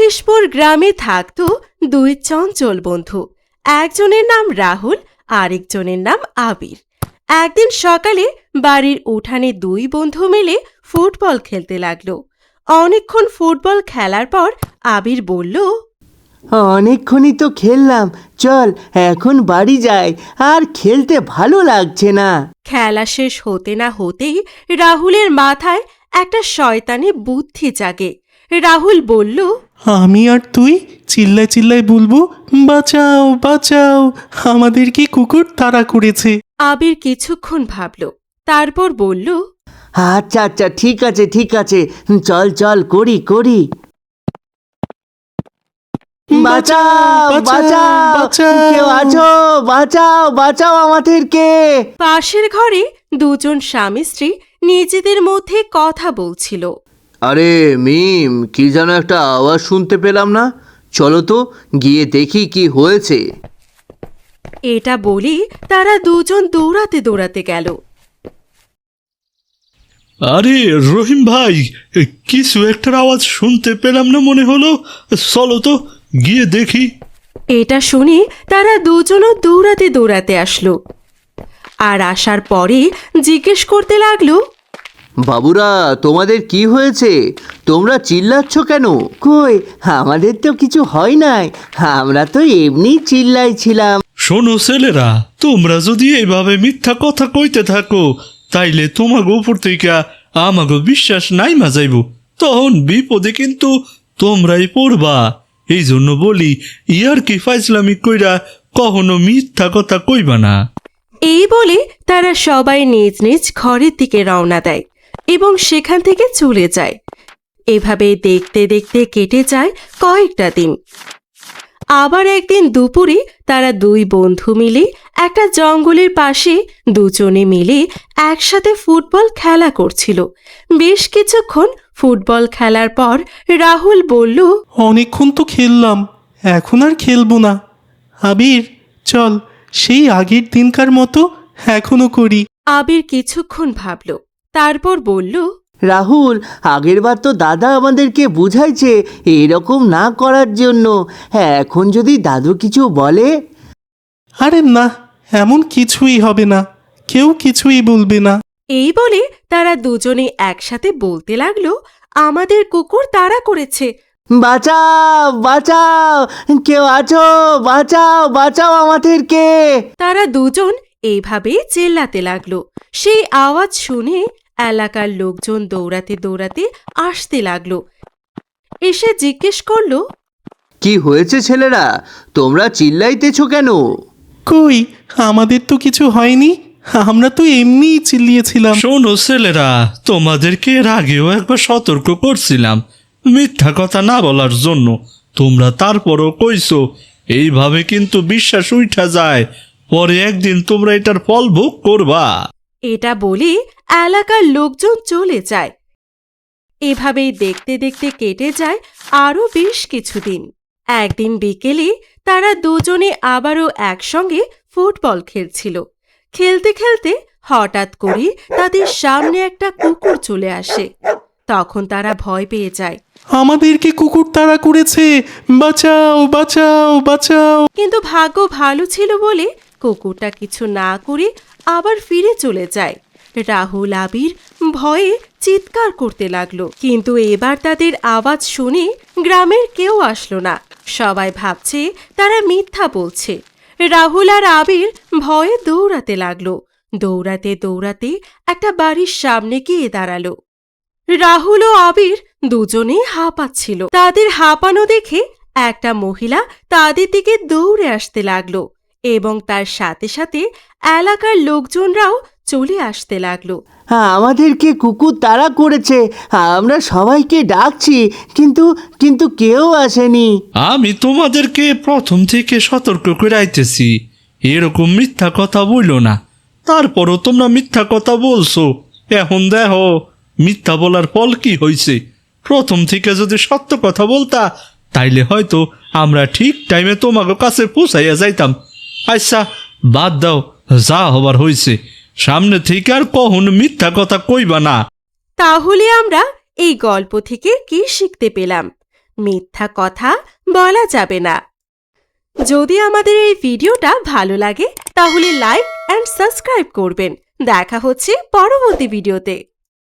মহেশপুর গ্রামে থাকত দুই চঞ্চল বন্ধু। একজনের নাম রাহুল, আরেকজনের নাম আবির। একদিন সকালে বাড়ির উঠানে দুই বন্ধু মিলে ফুটবল খেলতে লাগলো। অনেকক্ষণ ফুটবল খেলার পর আবির বলল, অনেকক্ষণই তো খেললাম, চল এখন বাড়ি যাই, আর খেলতে ভালো লাগছে না। খেলা শেষ হতে না হতেই রাহুলের মাথায় একটা শয়তানি বুদ্ধি জাগে। রাহুল বলল, আমি আর তুই চিল্লায় চিল্লায় বলবো, বাঁচাও বাঁচাও, আমাদের কি কুকুর তাড়া করেছে। আবির কিছুক্ষণ ভাবল, তারপর বলল, আচ্ছা আচ্ছা, ঠিক আছে ঠিক আছে, চল চল করি করি। বাঁচাও বাঁচাও, কেউ আছো, বাঁচাও বাঁচাও আমাদেরকে। পাশের ঘরে দুজন স্বামী স্ত্রী নিজেদের মধ্যে কথা বলছিল। আরে মিম, কি যেন একটা আওয়াজ শুনতে পেলাম না, চলো তো গিয়ে দেখি কি হয়েছে। এটা বলি তারা দুজন দৌড়াতে দৌড়াতে গেল। আরে রহিম ভাই, কিছু একটার আওয়াজ শুনতে পেলাম না মনে হলো, চলো তো গিয়ে দেখি। এটা শুনে তারা দুজনও দৌড়াতে দৌড়াতে আসলো। আর আসার পরে জিজ্ঞেস করতে লাগলো, বাবুরা, তোমাদের কি হয়েছে? তোমরা চিল্লাচ্ছ কেন? কই, আমাদের তো কিছু হয় নাই, আমরা তো এমনি চিল্লাইছিলাম। শোনো ছেলেরা, তোমরা যদি এইভাবে মিথ্যা কথা কইতে থাকো তাইলে তোমাকে উপর থেকে আমাকে বিশ্বাস নাই যাইব, তখন বিপদে কিন্তু তোমরাই পড়বা। এই জন্য বলি, ইয়ার কি ফাইজলামি কইরা কখনো মিথ্যা কথা কইবা না। এই বলে তারা সবাই নিজ নিজ ঘরের দিকে রওনা দেয় এবং সেখান থেকে চলে যায়। এভাবে দেখতে দেখতে কেটে যায় কয়েকটা দিন। আবার একদিন দুপুরে তারা দুই বন্ধু মিলে একটা জঙ্গলের পাশে দুজনে মিলে একসাথে ফুটবল খেলা করছিল। বেশ কিছুক্ষণ ফুটবল খেলার পর রাহুল বলল, অনেকক্ষণ তো খেললাম, এখন আর খেলবো না। আবির, চল সেই আগের দিনকার মতো এখনো করি। আবির কিছুক্ষণ ভাবল, তারপর বলল, রাহুল, আগেরবার তো দাদা আমাদেরকে বুঝাইছে এরকম না করার জন্য, এখন যদি দাদু কিছু বলে? আরে না, এমন কিছুই হবে না, কেউ কিছুই বলবে না। এই বলে তারা দুজনে একসাথে বলতে লাগলো, আমাদের কুকুর তাড়া করেছে। বাঁচাও বাঁচাও, কেউ আছো, বাঁচাও বাঁচাও আমাদেরকে। তারা দুজন এইভাবেই চেল্লাতে লাগলো। সেই আওয়াজ শুনে এলাকার লোকজন দৌড়াতে দৌড়াতে আসতে লাগলো। এসে জিজ্ঞেস করলো, কি হয়েছে ছেলেরা, তোমরা চিল্লাইতেছো কেন? কই, আমাদের তো কিছু হয়নি, আমরা তো এমনিই চিল্লিয়েছিলাম। শোনো ছেলেরা, তোমাদেরকে এর আগেও একবার সতর্ক করছিলাম মিথ্যা কথা না বলার জন্য, তোমরা তারপরও কইছো। এইভাবে কিন্তু বিশ্বাস উঠা যায়, পরে একদিন তোমরা এটার ফল ভোগ করবা। এটা বলে এলাকার লোকজন চলে যায়। এভাবেই দেখতে দেখতে কেটে যায় আরও বেশ কিছুদিন। একদিন বিকেলে তারা দুজনে আবারও একসঙ্গে ফুটবল খেলছিল। খেলতে খেলতে হঠাৎ করে তাদের সামনে একটা কুকুর চলে আসে। তখন তারা ভয় পেয়ে যায়। আমাদেরকে কুকুর তাড়া করেছে, বাঁচাও বাঁচাও বাঁচাও। কিন্তু ভাগ্য ভালো ছিল বলে কুকুরটা কিছু না করে আবার ফিরে চলে যায়। রাহুল আবির ভয়ে চিৎকার করতে লাগলো, কিন্তু এবার তাদের আওয়াজ শুনে গ্রামের কেউ আসলো না। সবাই ভাবছে তারা মিথ্যা বলছে। রাহুল আর আবির ভয়ে দৌড়াতে লাগলো। দৌড়াতে দৌড়াতে একটা বাড়ির সামনে গিয়ে দাঁড়ালো। রাহুল ও আবির দুজনেই হাঁপাচ্ছিল। তাদের হাঁপানো দেখে একটা মহিলা তাদের দিকে দৌড়ে আসতে লাগলো এবং তার সাথে সাথে এলাকার লোকজনরাও চলে আসতে লাগলো। আমাদেরকে কুকুর তাড়া করেছে, আমরা সবাইকে ডাকছি, কিন্তু কিন্তু কেউ আসেনি। আমি তোমাদেরকে প্রথম থেকে সতর্ক করে আইতেছি, এরকম মিথ্যা কথা বইলো না, তারপরও তোমরা মিথ্যা কথা বলছো। এখন দেখো মিথ্যা বলার ফল কি হয়েছে। প্রথম থেকে যদি সত্য কথা বলতা তাইলে হয়তো আমরা ঠিক টাইমে তোমাকে কাছে পৌঁছাইয়া যাইতাম। আচ্ছা বাদ দাও, যা হবার হয়েছে, সামনে থেকে আর কখনো মিথ্যা কথা কইবা না। তাহলে আমরা এই গল্প থেকে কি শিখতে পেলাম? মিথ্যা কথা বলা যাবে না। যদি আমাদের এই ভিডিওটা ভালো লাগে তাহলে লাইক এন্ড সাবস্ক্রাইব করবেন। দেখা হচ্ছে পরবর্তী ভিডিওতে।